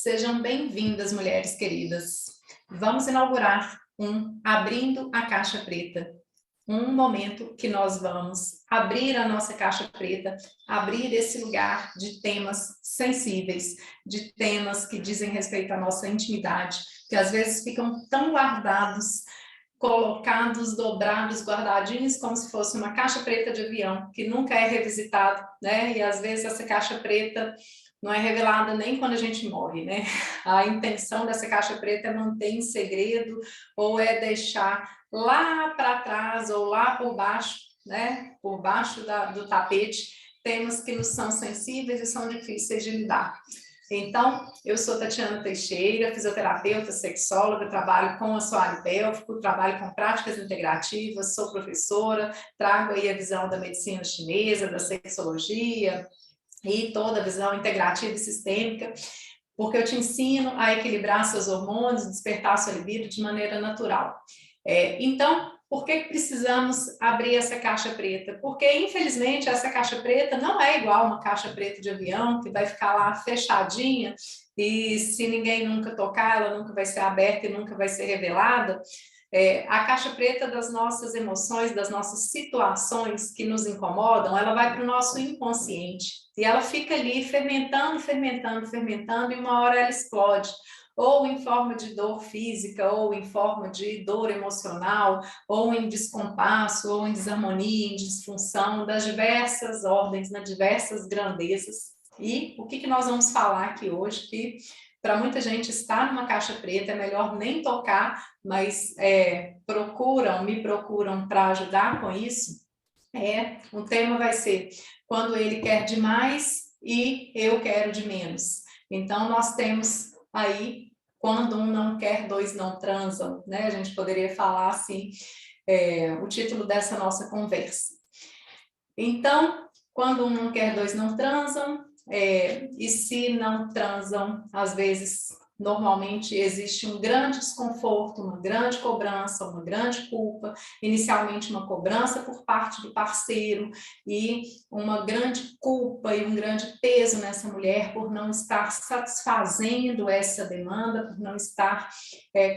Sejam bem-vindas, mulheres queridas. Vamos inaugurar um Abrindo a Caixa Preta. Um momento que nós vamos abrir a nossa caixa preta, abrir esse lugar de temas sensíveis, de temas que dizem respeito à nossa intimidade, que às vezes ficam tão guardados, colocados, dobrados, guardadinhos, como se fosse uma caixa preta de avião, que nunca é revisitado, né? E às vezes essa caixa preta não é revelada nem quando a gente morre, né? A intenção dessa caixa preta é manter em segredo ou é deixar lá para trás ou lá por baixo, né? Por baixo do tapete, temas que nos são sensíveis e são difíceis de lidar. Então, eu sou Tatiana Teixeira, fisioterapeuta, sexóloga, trabalho com assoalho pélvico, trabalho com práticas integrativas, sou professora, trago aí a visão da medicina chinesa, da sexologia e toda a visão integrativa e sistêmica, porque eu te ensino a equilibrar seus hormônios, despertar sua libido de maneira natural. Então, por que precisamos abrir essa caixa preta? Porque, infelizmente, essa caixa preta não é igual uma caixa preta de avião, que vai ficar lá fechadinha, e se ninguém nunca tocar, ela nunca vai ser aberta e nunca vai ser revelada. A caixa preta das nossas emoções, das nossas situações que nos incomodam, ela vai para o nosso inconsciente. E ela fica ali fermentando, fermentando, fermentando, e uma hora ela explode. Ou em forma de dor física, ou em forma de dor emocional, ou em descompasso, ou em desarmonia, em disfunção, das diversas ordens, nas diversas grandezas. E o que nós vamos falar aqui hoje, que para muita gente estar numa caixa preta é melhor nem tocar, mas me procuram para ajudar com isso. O tema vai ser quando ele quer demais e eu quero de menos. Então, nós temos aí, quando um não quer, dois não transam, né? A gente poderia falar assim, o título dessa nossa conversa. Então, quando um não quer, dois não transam, e se não transam, às vezes, normalmente existe um grande desconforto, uma grande cobrança, uma grande culpa, inicialmente uma cobrança por parte do parceiro e uma grande culpa e um grande peso nessa mulher por não estar satisfazendo essa demanda, por não estar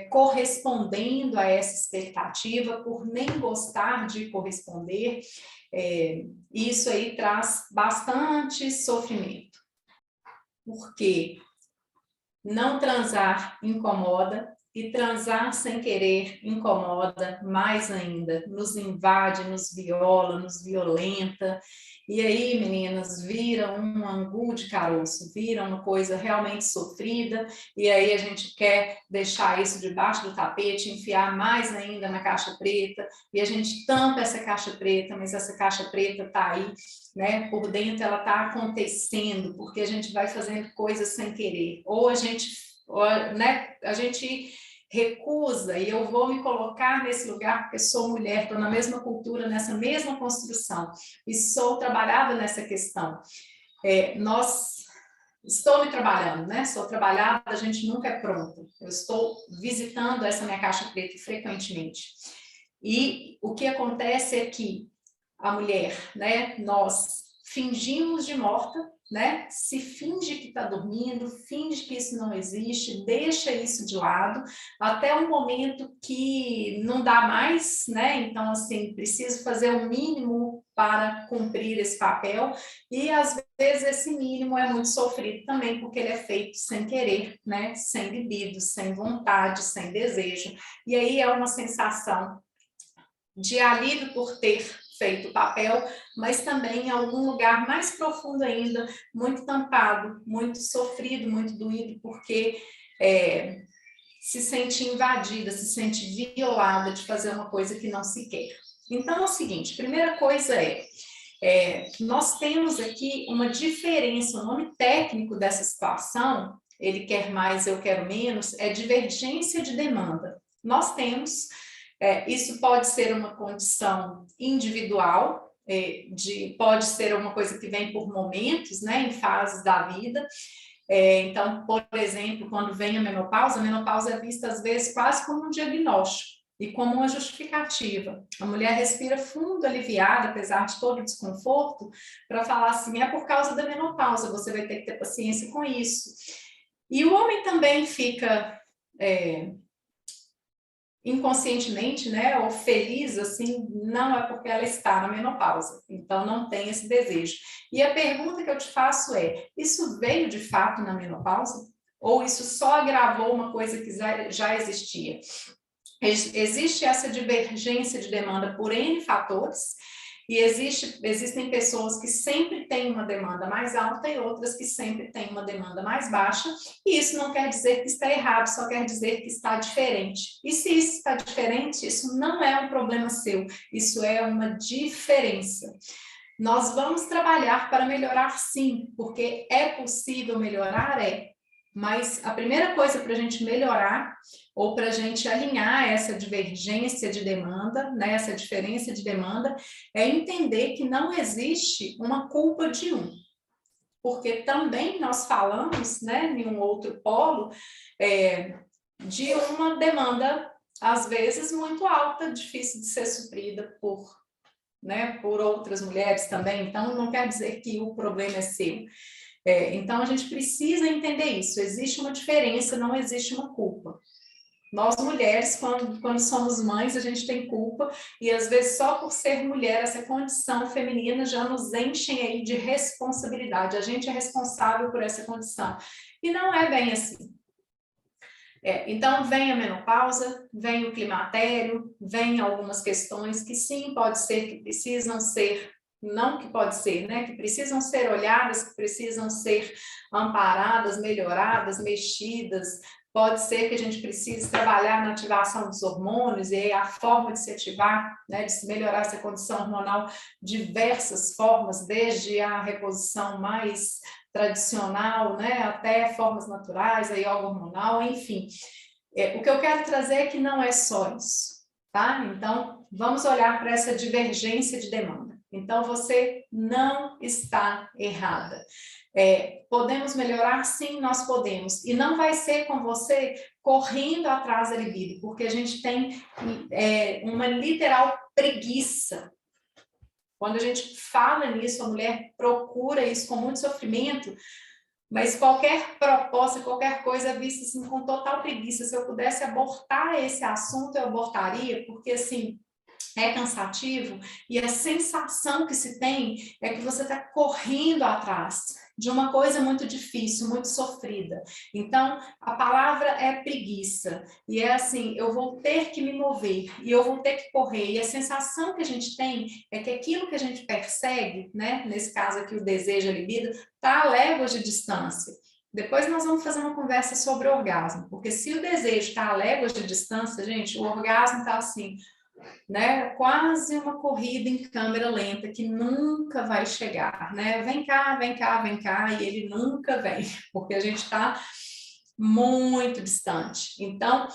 correspondendo a essa expectativa, por nem gostar de corresponder. Isso aí traz bastante sofrimento, porque não transar incomoda e transar sem querer incomoda mais ainda, nos invade, nos viola, nos violenta, e aí, meninas, vira um angu de caroço, vira uma coisa realmente sofrida, e aí a gente quer deixar isso debaixo do tapete, enfiar mais ainda na caixa preta, e a gente tampa essa caixa preta, mas essa caixa preta está aí, né? Por dentro ela está acontecendo, porque a gente vai fazendo coisas sem querer, ou a gente recusa, e eu vou me colocar nesse lugar porque sou mulher, estou na mesma cultura, nessa mesma construção, e sou trabalhada nessa questão. Estou me trabalhando, né? Sou trabalhada, a gente nunca é pronta. Eu estou visitando essa minha caixa preta frequentemente. E o que acontece é que a mulher, né, nós fingimos de morta, né? Se finge que está dormindo, finge que isso não existe, deixa isso de lado, até um momento que não dá mais, né? Então, assim, preciso fazer o mínimo para cumprir esse papel, e às vezes esse mínimo é muito sofrido também, porque ele é feito sem querer, né? Sem libido, sem vontade, sem desejo, e aí é uma sensação de alívio por ter feito o papel, mas também em algum lugar mais profundo ainda, muito tampado, muito sofrido, muito doído, porque se sente invadida, se sente violada de fazer uma coisa que não se quer. Então é o seguinte, primeira coisa nós temos aqui uma diferença, o nome técnico dessa situação, ele quer mais, eu quero menos, é divergência de demanda. Nós temos isso pode ser uma condição individual, pode ser uma coisa que vem por momentos, né, em fases da vida. Então, por exemplo, quando vem a menopausa é vista às vezes quase como um diagnóstico e como uma justificativa. A mulher respira fundo, aliviada, apesar de todo o desconforto, para falar assim, é por causa da menopausa, você vai ter que ter paciência com isso. E o homem também fica inconscientemente, né, ou feliz, assim, não é porque ela está na menopausa, então não tem esse desejo. E a pergunta que eu te faço é, isso veio de fato na menopausa? Ou isso só agravou uma coisa que já existia? Existe essa divergência de demanda por N fatores, e existem pessoas que sempre têm uma demanda mais alta e outras que sempre têm uma demanda mais baixa, e isso não quer dizer que está errado, só quer dizer que está diferente. E se isso está diferente, isso não é um problema seu, isso é uma diferença. Nós vamos trabalhar para melhorar sim, porque é possível melhorar, mas a primeira coisa para a gente melhorar, ou para a gente alinhar essa divergência de demanda, né, essa diferença de demanda, é entender que não existe uma culpa de um. Porque também nós falamos, né, em um outro polo, de uma demanda, às vezes, muito alta, difícil de ser suprida por outras mulheres também. Então, não quer dizer que o problema é seu. Então, a gente precisa entender isso. Existe uma diferença, não existe uma culpa. Nós, mulheres, quando somos mães, a gente tem culpa, e às vezes só por ser mulher, essa condição feminina já nos enchem aí de responsabilidade. A gente é responsável por essa condição. E não é bem assim. Então, vem a menopausa, vem o climatério, vem algumas questões que sim, pode ser que precisam ser, não que pode ser, né? Que precisam ser olhadas, que precisam ser amparadas, melhoradas, mexidas. Pode ser que a gente precise trabalhar na ativação dos hormônios e aí a forma de se ativar, né, de se melhorar essa condição hormonal, diversas formas, desde a reposição mais tradicional, né, até formas naturais, a yoga hormonal, enfim. O que eu quero trazer é que não é só isso, tá? Então, vamos olhar para essa divergência de demanda. Então, você não está errada. Podemos melhorar? Sim, nós podemos. E não vai ser com você correndo atrás da libido, porque a gente tem uma literal preguiça. Quando a gente fala nisso, a mulher procura isso com muito sofrimento, mas qualquer proposta, qualquer coisa é vista assim, com total preguiça. Se eu pudesse abortar esse assunto, eu abortaria, porque assim, é cansativo e a sensação que se tem é que você está correndo atrás de uma coisa muito difícil, muito sofrida. Então, a palavra é preguiça. E é assim, eu vou ter que me mover e eu vou ter que correr. E a sensação que a gente tem é que aquilo que a gente persegue, né, nesse caso aqui o desejo, a libido, está a léguas de distância. Depois nós vamos fazer uma conversa sobre o orgasmo, porque se o desejo está a léguas de distância, gente, o orgasmo está assim, né? Quase uma corrida em câmera lenta que nunca vai chegar, né? Vem cá, vem cá, vem cá, e ele nunca vem, porque a gente está muito distante. Então,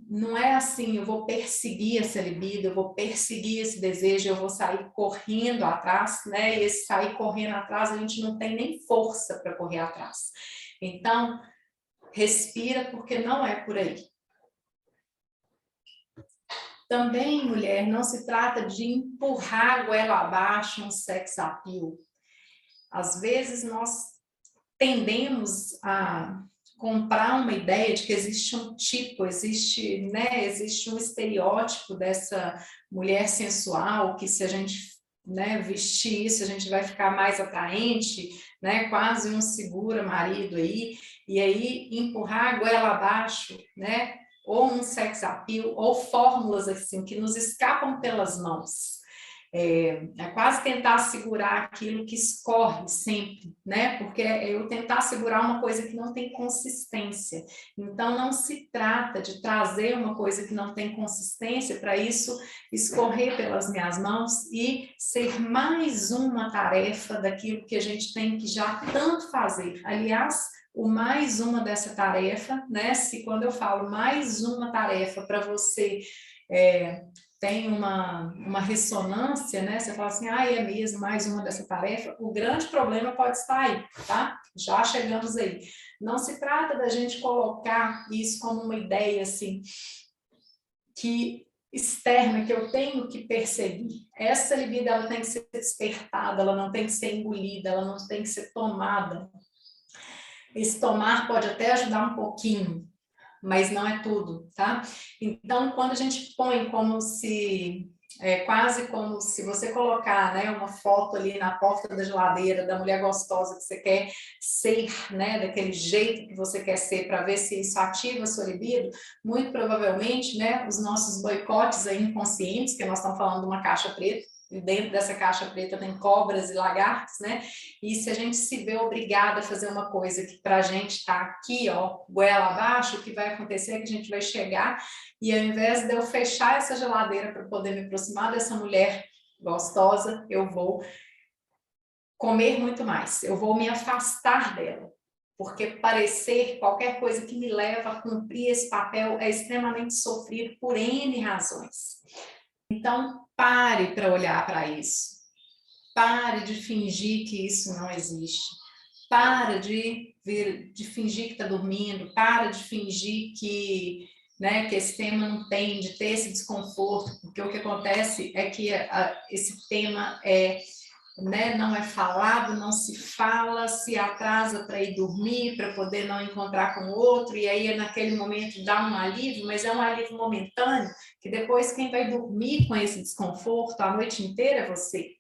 não é assim, eu vou perseguir essa libido, eu vou perseguir esse desejo, eu vou sair correndo atrás, né? E esse sair correndo atrás, a gente não tem nem força para correr atrás. Então, respira, porque não é por aí. Também, mulher, não se trata de empurrar a goela abaixo um sex appeal. Às vezes nós tendemos a comprar uma ideia de que existe um tipo, existe um estereótipo dessa mulher sensual, que se a gente, né, vestir isso, a gente vai ficar mais atraente, né, quase um segura-marido aí, e aí empurrar a goela abaixo, né, ou um sex appeal, ou fórmulas assim, que nos escapam pelas mãos. É quase tentar segurar aquilo que escorre sempre, né? Porque é eu tentar segurar uma coisa que não tem consistência. Então, não se trata de trazer uma coisa que não tem consistência para isso escorrer pelas minhas mãos e ser mais uma tarefa daquilo que a gente tem que já tanto fazer. Aliás, o mais uma dessa tarefa, né? Se quando eu falo mais uma tarefa para você tem uma ressonância, né? Você fala assim, é mesmo, mais uma dessa tarefa. O grande problema pode estar aí, tá? Já chegamos aí. Não se trata da gente colocar isso como uma ideia, assim, que externa, que eu tenho que perseguir. Essa libido, ela tem que ser despertada, ela não tem que ser engolida, ela não tem que ser tomada. Esse tomar pode até ajudar um pouquinho, mas não é tudo, tá? Então, quando a gente põe como se... quase como se você colocar, né, uma foto ali na porta da geladeira da mulher gostosa que você quer ser, né, daquele jeito que você quer ser, para ver se isso ativa a sua libido, muito provavelmente, né, os nossos boicotes aí inconscientes, que nós estamos falando de uma caixa preta, e dentro dessa caixa preta tem cobras e lagartos, né? E se a gente se vê obrigada a fazer uma coisa que para a gente está aqui, ó, goela abaixo, o que vai acontecer é que a gente vai chegar e ao invés de eu fechar essa geladeira para poder me aproximar dessa mulher gostosa, eu vou comer muito mais, eu vou me afastar dela. Porque parecer qualquer coisa que me leva a cumprir esse papel é extremamente sofrido por N razões. Então, pare para olhar para isso. Pare de fingir que isso não existe. Para de fingir que está dormindo. Para de fingir que, né, que esse tema não tem, de ter esse desconforto. Porque o que acontece é que esse tema né, não é falado, não se fala, se atrasa para ir dormir, para poder não encontrar com o outro, e aí naquele momento dá um alívio, mas é um alívio momentâneo, que depois quem vai dormir com esse desconforto a noite inteira é você.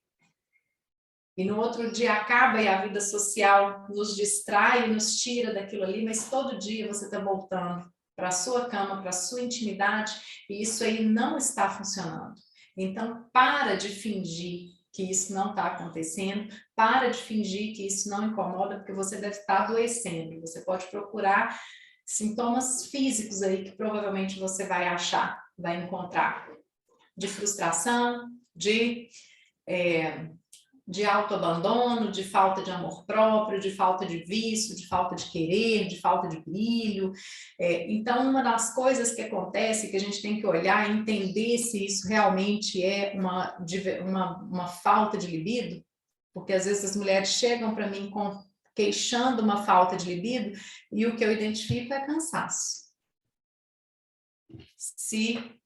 E no outro dia acaba e a vida social nos distrai e nos tira daquilo ali, mas todo dia você está voltando para a sua cama, para a sua intimidade, e isso aí não está funcionando. Então, para de fingir que isso não está acontecendo, para de fingir que isso não incomoda, porque você deve estar adoecendo. Você pode procurar sintomas físicos aí que provavelmente você vai achar, vai encontrar, de frustração, de autoabandono, de falta de amor próprio, de falta de vício, de falta de querer, de falta de brilho. Então, uma das coisas que acontece, que a gente tem que olhar e entender se isso realmente é uma falta de libido, porque às vezes as mulheres chegam para mim queixando uma falta de libido, e o que eu identifico é cansaço. Se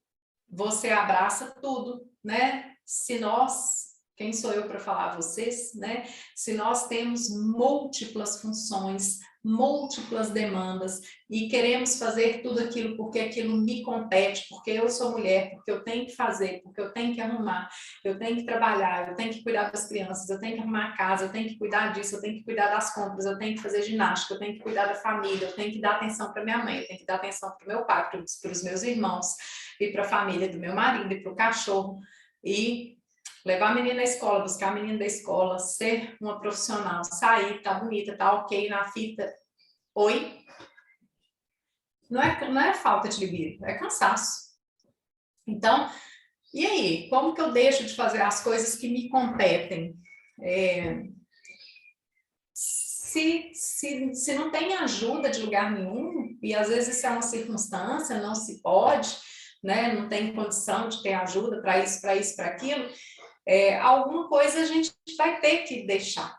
você abraça tudo, né? Se nós... Quem sou eu para falar a vocês, né? Se nós temos múltiplas funções, múltiplas demandas e queremos fazer tudo aquilo porque aquilo me compete, porque eu sou mulher, porque eu tenho que fazer, porque eu tenho que arrumar, eu tenho que trabalhar, eu tenho que cuidar das crianças, eu tenho que arrumar a casa, eu tenho que cuidar disso, eu tenho que cuidar das compras, eu tenho que fazer ginástica, eu tenho que cuidar da família, eu tenho que dar atenção para minha mãe, eu tenho que dar atenção para o meu pai, para os meus irmãos, e para a família do meu marido, e para o cachorro, e levar a menina na escola, buscar a menina da escola, ser uma profissional, sair, tá bonita, tá ok na fita. Oi? Não é falta de libido, é cansaço. Então, e aí? Como que eu deixo de fazer as coisas que me competem? Se não tem ajuda de lugar nenhum, e às vezes isso é uma circunstância, não se pode, né? Não tem condição de ter ajuda para isso, para aquilo, alguma coisa a gente vai ter que deixar.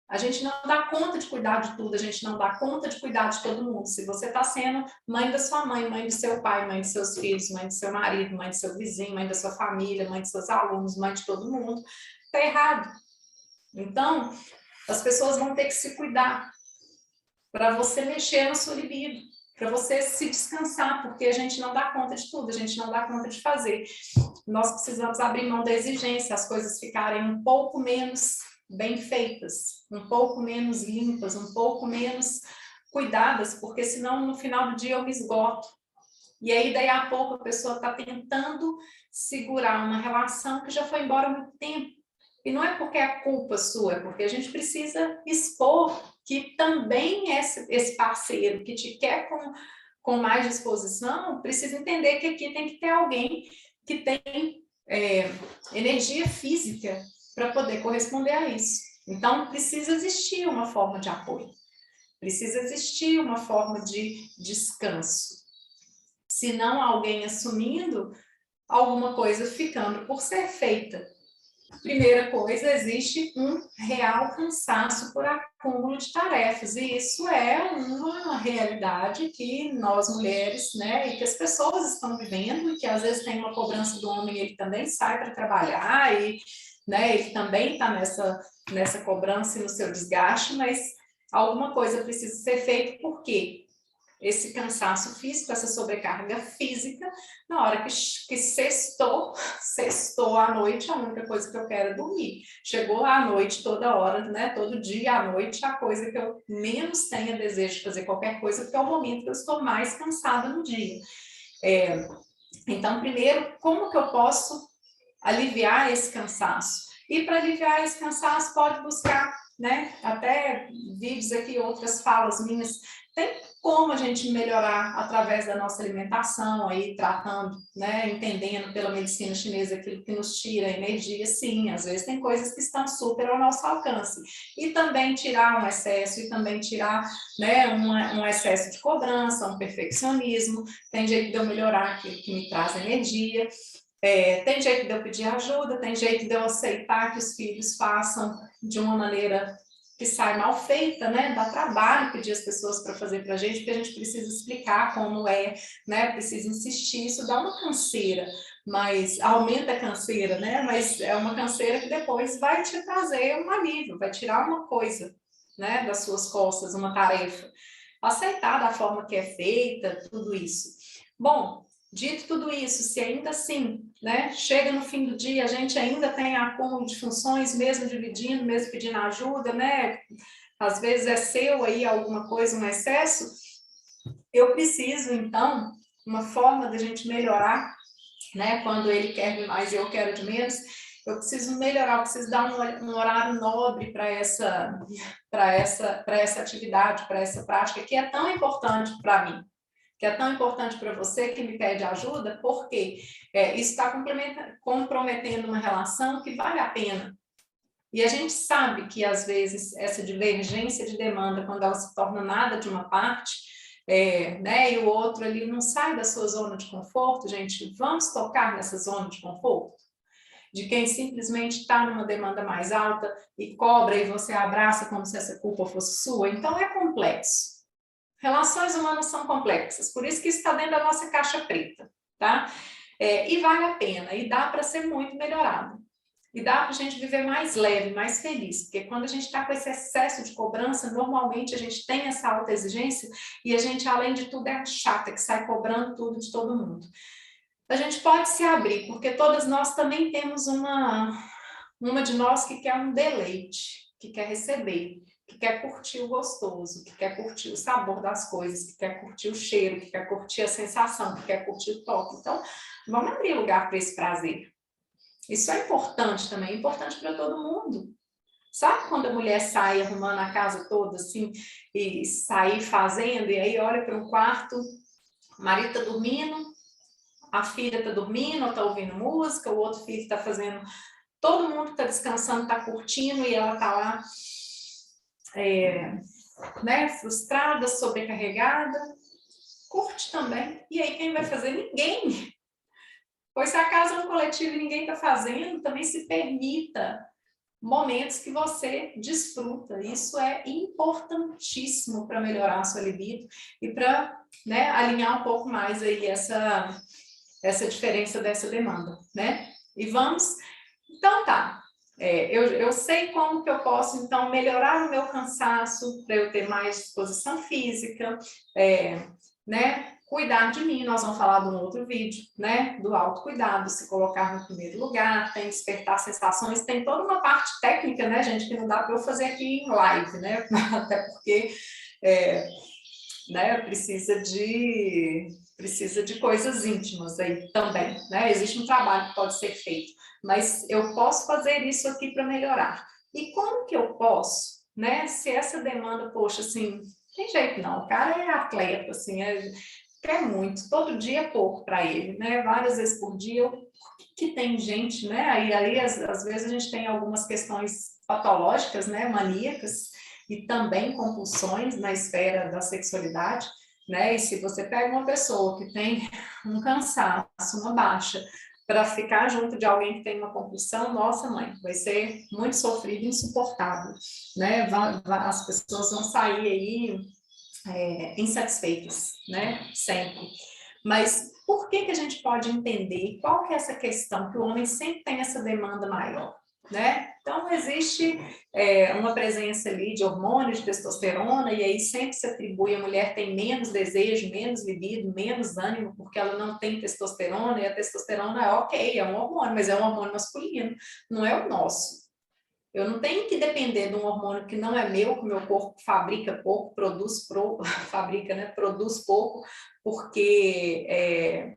A gente não dá conta de cuidar de tudo, a gente não dá conta de cuidar de todo mundo. Se você está sendo mãe da sua mãe do seu pai, mãe de seus filhos, mãe do seu marido, mãe do seu vizinho, mãe da sua família, mãe de seus alunos, mãe de todo mundo, está errado. Então, as pessoas vão ter que se cuidar para você mexer na sua libido, para você se descansar, porque a gente não dá conta de tudo, a gente não dá conta de fazer. Nós precisamos abrir mão da exigência, as coisas ficarem um pouco menos bem feitas, um pouco menos limpas, um pouco menos cuidadas, porque senão no final do dia eu me esgoto. E aí daí a pouco a pessoa está tentando segurar uma relação que já foi embora há muito tempo. E não é porque é culpa sua, é porque a gente precisa expor que também esse parceiro que te quer com mais disposição, precisa entender que aqui tem que ter alguém que tem energia física para poder corresponder a isso. Então, precisa existir uma forma de apoio, precisa existir uma forma de descanso. Se não alguém assumindo, alguma coisa ficando por ser feita. Primeira coisa, existe um real cansaço por acúmulo de tarefas, e isso é uma realidade que nós mulheres, né, e que as pessoas estão vivendo, e que às vezes tem uma cobrança do homem, ele também sai para trabalhar, e né, ele também está nessa cobrança e no seu desgaste, mas alguma coisa precisa ser feita, porque esse cansaço físico, essa sobrecarga física, na hora que sextou à noite, a única coisa que eu quero é dormir. Chegou à noite toda hora, né? Todo dia à noite, a coisa que eu menos tenho desejo de fazer qualquer coisa, porque é o momento que eu estou mais cansada no dia. Então, primeiro, como que eu posso aliviar esse cansaço? E para aliviar esse cansaço, pode buscar, né? Até vídeos aqui, outras falas minhas, tem como a gente melhorar através da nossa alimentação, aí tratando, né, entendendo pela medicina chinesa aquilo que nos tira energia, sim, às vezes tem coisas que estão super ao nosso alcance. E também tirar um excesso, e também tirar, né, um excesso de cobrança, um perfeccionismo, tem jeito de eu melhorar aquilo que me traz energia. Tem jeito de eu pedir ajuda, tem jeito de eu aceitar que os filhos façam de uma maneira que sai mal feita, né? Dá trabalho pedir as pessoas para fazer para a gente, porque a gente precisa explicar como é, né? Precisa insistir, isso dá uma canseira, mas aumenta a canseira, né? Mas é uma canseira que depois vai te trazer um alívio, vai tirar uma coisa, né? Das suas costas, uma tarefa. Aceitar da forma que é feita, tudo isso. Bom, dito tudo isso, se ainda assim, né, chega no fim do dia, a gente ainda tem acúmulo de funções, mesmo dividindo, mesmo pedindo ajuda, né, às vezes é seu aí alguma coisa, um excesso, eu preciso, então, uma forma da gente melhorar, né, quando ele quer de mais e eu quero de menos, eu preciso melhorar, eu preciso dar um horário nobre para essa atividade, para essa prática, que é tão importante para mim, que é tão importante para você que me pede ajuda, porque isso está comprometendo uma relação que vale a pena. E a gente sabe que, às vezes, essa divergência de demanda, quando ela se torna nada de uma parte, né, e o outro ali não sai da sua zona de conforto, gente, vamos tocar nessa zona de conforto? De quem simplesmente está numa demanda mais alta e cobra e você abraça como se essa culpa fosse sua. Então, é complexo. Relações humanas são complexas, por isso que isso está dentro da nossa caixa preta, tá? E vale a pena, e dá para ser muito melhorado. E dá para a gente viver mais leve, mais feliz, porque quando a gente está com esse excesso de cobrança, normalmente a gente tem essa alta exigência e a gente, além de tudo, é a chata que sai cobrando tudo de todo mundo. A gente pode se abrir, porque todas nós também temos uma de nós que quer um deleite, que quer receber, que quer curtir o gostoso, que quer curtir o sabor das coisas, que quer curtir o cheiro, que quer curtir a sensação, que quer curtir o toque. Então, vamos abrir lugar para esse prazer. Isso é importante também, é importante para todo mundo. Sabe quando a mulher sai arrumando a casa toda assim, e sair fazendo, e aí olha para um quarto, o marido está dormindo, a filha está dormindo, ou está ouvindo música, o outro filho está fazendo... Todo mundo está descansando, está curtindo, e ela está lá, né, frustrada, sobrecarregada. Curte também. E aí quem vai fazer? Ninguém. Pois se a casa é um coletivo e ninguém está fazendo, também se permita momentos que você desfruta. Isso é importantíssimo para melhorar a sua libido e para, né, alinhar um pouco mais aí essa diferença dessa demanda, né? E vamos... Então tá, eu sei como que eu posso, então, melhorar o meu cansaço, para eu ter mais disposição física, né? Cuidar de mim, nós vamos falar de um outro vídeo, né? Do autocuidado, se colocar no primeiro lugar, tem despertar sensações, tem toda uma parte técnica, né, gente, que não dá para eu fazer aqui em live, né? Até porque né, precisa de coisas íntimas aí também, né? Existe um trabalho que pode ser feito, mas eu posso fazer isso aqui para melhorar. E como que eu posso, né? Se essa demanda, poxa, assim, tem jeito não, o cara é atleta, assim, quer muito, todo dia é pouco para ele, né? Várias vezes por dia, por que tem gente, né? Aí às vezes a gente tem algumas questões patológicas, né? Maníacas, e também compulsões na esfera da sexualidade, né? E se você pega uma pessoa que tem um cansaço, uma baixa, para ficar junto de alguém que tem uma compulsão, nossa mãe, vai ser muito sofrido e insuportável, né? As pessoas vão sair aí insatisfeitas, né? Sempre. Mas por que a gente pode entender? Qual que é essa questão que o homem sempre tem essa demanda maior? né? Então, existe uma presença ali de hormônio, de testosterona, e aí sempre se atribui a mulher tem menos desejo, menos libido, menos ânimo, porque ela não tem testosterona, e a testosterona é ok, é um hormônio, mas é um hormônio masculino, não é o nosso. Eu não tenho que depender de um hormônio que não é meu, que o meu corpo fabrica pouco, fabrica, né? Produz pouco, porque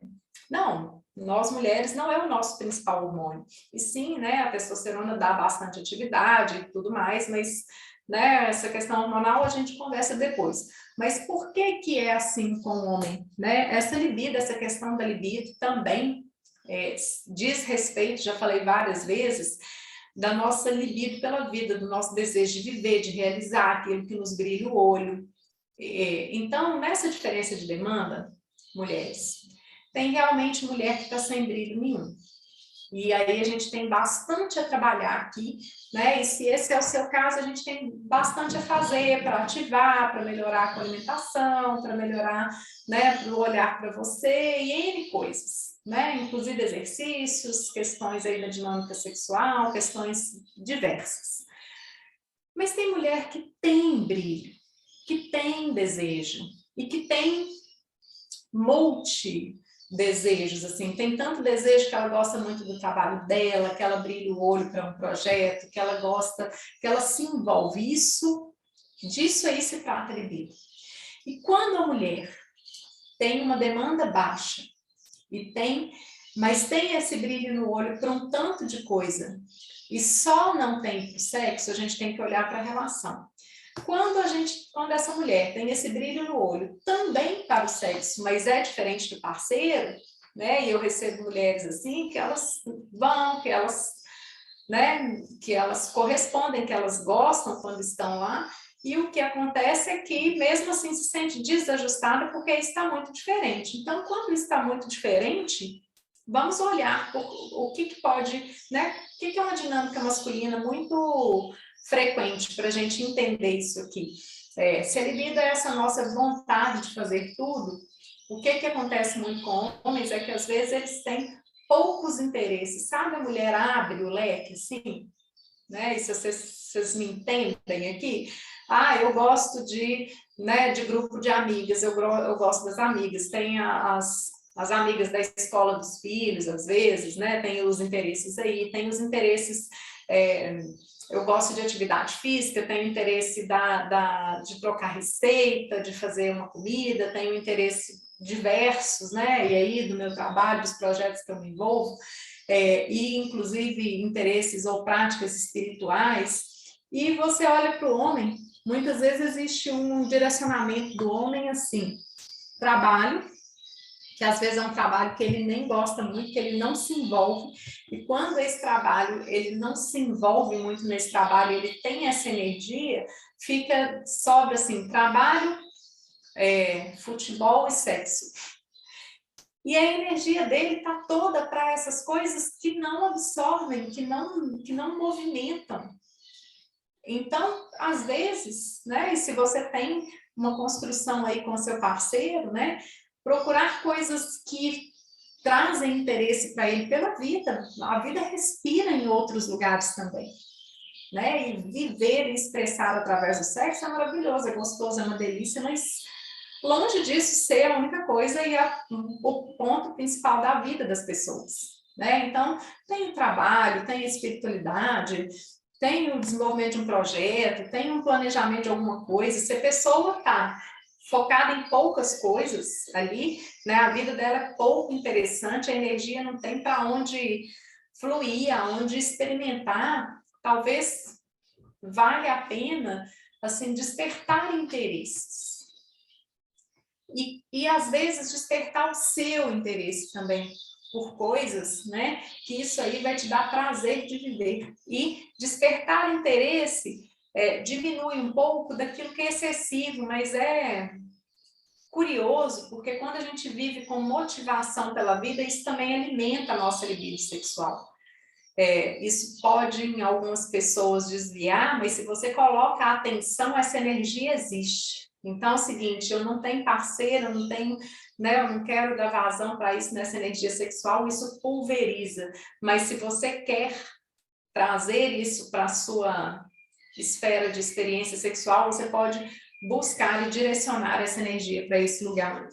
não, nós mulheres não é o nosso principal hormônio. E sim, né, a testosterona dá bastante atividade e tudo mais, mas né, essa questão hormonal a gente conversa depois. Mas por que que é assim com o homem? Né? Essa libido, essa questão da libido também diz respeito, já falei várias vezes, da nossa libido pela vida, do nosso desejo de viver, de realizar aquilo que nos brilha o olho. Então, nessa diferença de demanda, mulheres, tem realmente mulher que está sem brilho nenhum. E aí a gente tem bastante a trabalhar aqui, né? E se esse é o seu caso, a gente tem bastante a fazer para ativar, para melhorar a alimentação, para melhorar, né, o olhar para você e N coisas, né? Inclusive exercícios, questões aí da dinâmica sexual, questões diversas. Mas tem mulher que tem brilho, que tem desejo e que tem desejos, assim, tem tanto desejo que ela gosta muito do trabalho dela, que ela brilha o olho para um projeto, que ela gosta, que ela se envolve. Disso aí se trata a libido. E quando a mulher tem uma demanda baixa mas tem esse brilho no olho para um tanto de coisa e só não tem para o sexo, a gente tem que olhar para a relação. Quando essa mulher tem esse brilho no olho também para o sexo, mas é diferente do parceiro, né? E eu recebo mulheres assim que elas vão, né? Que elas correspondem, que elas gostam quando estão lá. E o que acontece é que, mesmo assim, se sente desajustada porque está muito diferente. Então, quando está muito diferente, vamos olhar o que pode, né? O que é uma dinâmica masculina muito frequente para a gente entender isso aqui. Se a libido é essa nossa vontade de fazer tudo, o que acontece muito com homens é que às vezes eles têm poucos interesses. Sabe, a mulher abre o leque, assim, né? E se vocês me entendem aqui, eu gosto de grupo de amigas, eu gosto das amigas, tem as amigas da escola dos filhos, às vezes, né? Tem os interesses aí, tem os interesses. Eu gosto de atividade física, tenho interesse de trocar receita, de fazer uma comida, tenho interesse diversos, né? E aí, do meu trabalho, dos projetos que eu me envolvo, e inclusive interesses ou práticas espirituais. E você olha para o homem, muitas vezes existe um direcionamento do homem assim: trabalho, que às vezes é um trabalho que ele nem gosta muito, que ele não se envolve, e quando esse trabalho, ele não se envolve muito nesse trabalho, ele tem essa energia, sobra assim, trabalho, futebol e sexo. E a energia dele está toda para essas coisas que não absorvem, que não movimentam. Então, às vezes, né, e se você tem uma construção aí com seu parceiro, né, procurar coisas que trazem interesse para ele pela vida. A vida respira em outros lugares também, né? E viver e expressar através do sexo é maravilhoso, é gostoso, é uma delícia, mas longe disso ser a única coisa e o ponto principal da vida das pessoas, né? Então, tem o trabalho, tem a espiritualidade, tem o desenvolvimento de um projeto, tem um planejamento de alguma coisa. Se a pessoa está focada em poucas coisas ali, né? A vida dela é pouco interessante, a energia não tem para onde fluir, aonde experimentar, talvez valha a pena assim despertar interesses. E às vezes despertar o seu interesse também por coisas, né? Que isso aí vai te dar prazer de viver. E despertar interesse diminui um pouco daquilo que é excessivo, mas é curioso, porque quando a gente vive com motivação pela vida, isso também alimenta a nossa libido sexual. Isso pode, em algumas pessoas, desviar, mas se você coloca a atenção, essa energia existe. Então é o seguinte, eu não tenho parceiro, eu não tenho, né, eu não quero dar vazão para isso nessa energia sexual, isso pulveriza. Mas se você quer trazer isso para a sua esfera de experiência sexual, você pode buscar e direcionar essa energia para esse lugar.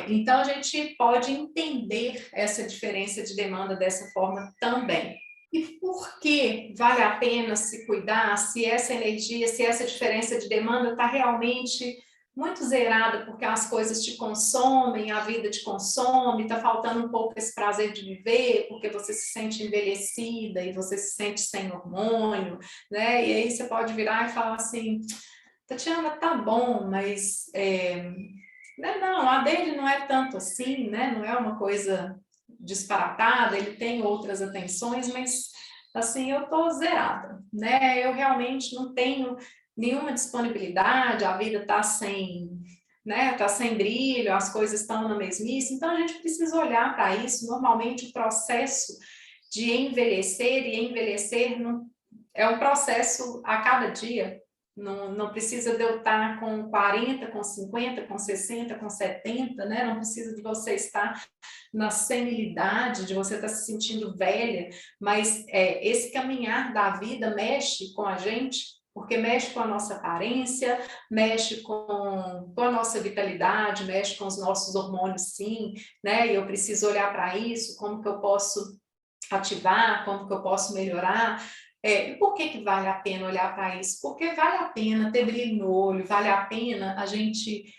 Então, a gente pode entender essa diferença de demanda dessa forma também. E por que vale a pena se cuidar se essa energia, se essa diferença de demanda está realmente muito zerada, porque as coisas te consomem, a vida te consome, está faltando um pouco esse prazer de viver, porque você se sente envelhecida e você se sente sem hormônio, né? E aí você pode virar e falar assim, Tatiana, tá bom, mas não, a dele não é tanto assim, né? Não é uma coisa disparatada, ele tem outras atenções, mas assim, eu tô zerada, né? Eu realmente não tenho nenhuma disponibilidade, a vida tá sem, né? Tá sem brilho, as coisas estão na mesmice, então a gente precisa olhar para isso. Normalmente o processo de envelhecer e envelhecer é um processo a cada dia. Não precisa de eu estar com 40, com 50, com 60, com 70, né? Não precisa de você estar na senilidade, de você estar se sentindo velha, mas esse caminhar da vida mexe com a gente, porque mexe com a nossa aparência, mexe com a nossa vitalidade, mexe com os nossos hormônios, sim, né? E eu preciso olhar para isso, como que eu posso ativar, como que eu posso melhorar. E por que vale a pena olhar para isso? Porque vale a pena ter brilho no olho, vale a pena a gente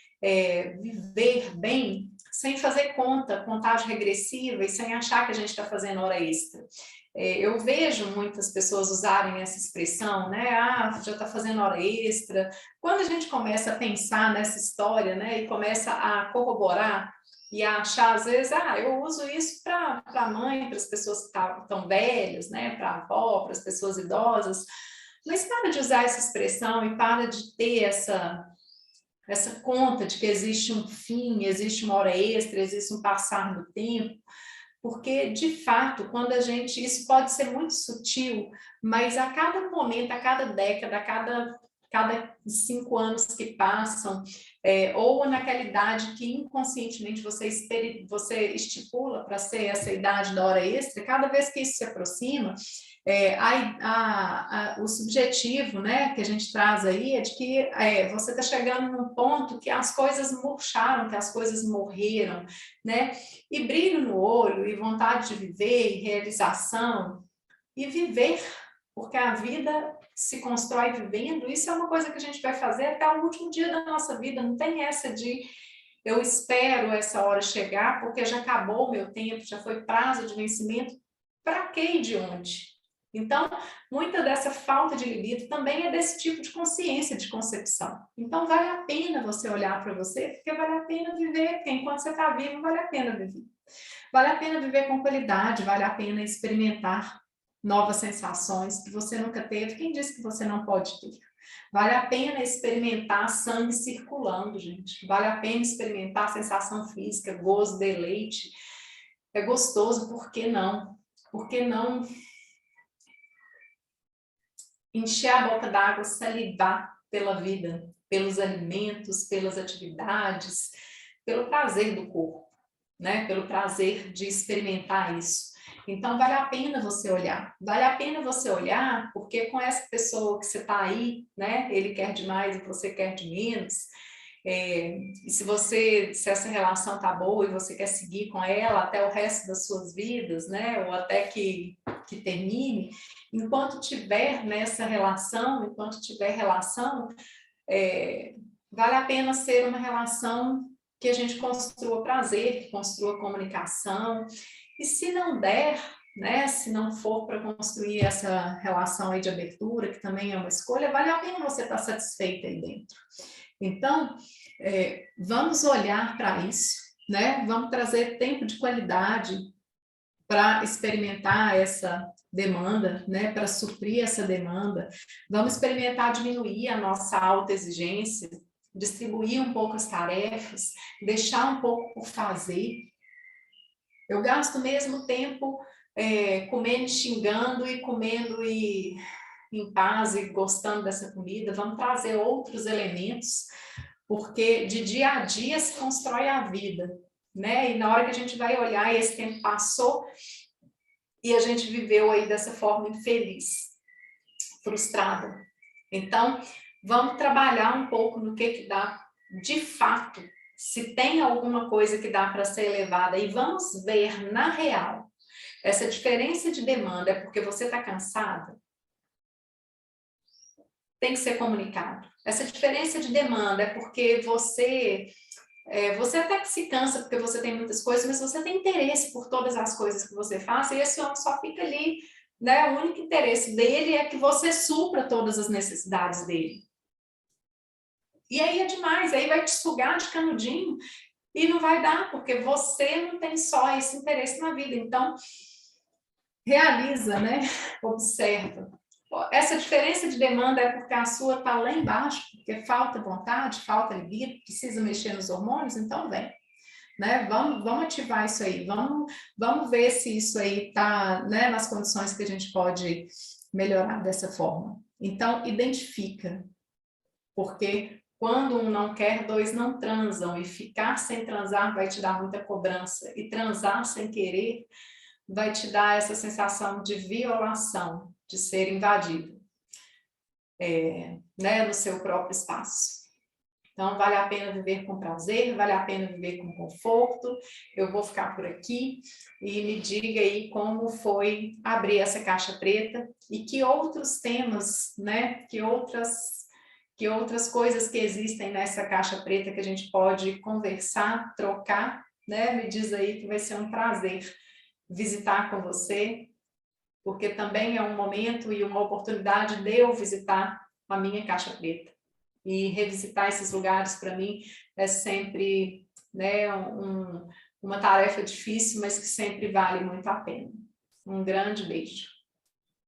viver bem sem fazer contagem regressiva e sem achar que a gente está fazendo hora extra. Eu vejo muitas pessoas usarem essa expressão, né? Já está fazendo hora extra. Quando a gente começa a pensar nessa história, né, e começa a corroborar e a achar, às vezes, eu uso isso para a mãe, para as pessoas que estão velhas, né, para a avó, para as pessoas idosas, mas para de usar essa expressão e para de ter essa conta de que existe um fim, existe uma hora extra, existe um passar do tempo, porque, de fato, quando isso pode ser muito sutil, mas a cada momento, a cada década, a cada 5 anos que passam, ou naquela idade que inconscientemente você estipula para ser essa idade da hora extra, cada vez que isso se aproxima, o subjetivo, né, que a gente traz aí é de que você está chegando num ponto que as coisas murcharam, que as coisas morreram, né? E brilho no olho, e vontade de viver, e realização, e viver, porque a vida se constrói vivendo. Isso é uma coisa que a gente vai fazer até o último dia da nossa vida. Não tem essa de eu espero essa hora chegar, porque já acabou o meu tempo, já foi prazo de vencimento. Para quê e de onde? Então, muita dessa falta de libido também é desse tipo de consciência de concepção. Então, vale a pena você olhar para você, porque vale a pena viver, porque enquanto você está vivo, vale a pena viver. Vale a pena viver com qualidade, vale a pena experimentar novas sensações que você nunca teve. Quem disse que você não pode ter? Vale a pena experimentar sangue circulando, gente. Vale a pena experimentar sensação física, gozo, deleite. É gostoso, por que não? Por que não encher a boca d'água, salivar pela vida, pelos alimentos, pelas atividades, pelo prazer do corpo, né? Pelo prazer de experimentar isso. Então, vale a pena você olhar. Vale a pena você olhar, porque com essa pessoa que você está aí, né? Ele quer de mais e você quer de menos. E se essa relação tá boa e você quer seguir com ela até o resto das suas vidas, né? Ou até que termine, enquanto tiver nessa relação, vale a pena ser uma relação que a gente construa prazer, que construa comunicação. E se não der, né, se não for para construir essa relação aí de abertura, que também é uma escolha, vale a pena você estar satisfeita aí dentro. Então, vamos olhar para isso, né? Vamos trazer tempo de qualidade para experimentar essa demanda, né? Para suprir essa demanda. Vamos experimentar diminuir a nossa autoexigência, distribuir um pouco as tarefas, deixar um pouco por fazer. Eu gasto o mesmo tempo comendo, xingando e comendo e em paz e gostando dessa comida. Vamos trazer outros elementos, porque de dia a dia se constrói a vida, né? E na hora que a gente vai olhar e esse tempo passou, e a gente viveu aí dessa forma infeliz, frustrada. Então, vamos trabalhar um pouco no que dá de fato, se tem alguma coisa que dá para ser elevada, e vamos ver na real, essa diferença de demanda é porque você está cansada? Tem que ser comunicado. Essa diferença de demanda é porque você até que se cansa porque você tem muitas coisas, mas você tem interesse por todas as coisas que você faz, e esse homem só fica ali, né? O único interesse dele é que você supra todas as necessidades dele. E aí é demais, aí vai te sugar de canudinho e não vai dar, porque você não tem só esse interesse na vida. Então, realiza, né? Observa. Essa diferença de demanda é porque a sua está lá embaixo, porque falta vontade, falta libido, precisa mexer nos hormônios, então vem. Né? Vamos ativar isso aí, vamos ver se isso aí está, né, nas condições que a gente pode melhorar dessa forma. Então, identifica, porque quando um não quer, dois não transam, e ficar sem transar vai te dar muita cobrança, e transar sem querer vai te dar essa sensação de violação, de ser invadido, né, no seu próprio espaço. Então, vale a pena viver com prazer, vale a pena viver com conforto. Eu vou ficar por aqui e me diga aí como foi abrir essa caixa preta e que outros temas, né, que outras coisas que existem nessa caixa preta que a gente pode conversar, trocar, né? Me diz aí que vai ser um prazer visitar com você, porque também é um momento e uma oportunidade de eu visitar a minha caixa preta. E revisitar esses lugares, para mim, é sempre, né, uma tarefa difícil, mas que sempre vale muito a pena. Um grande beijo.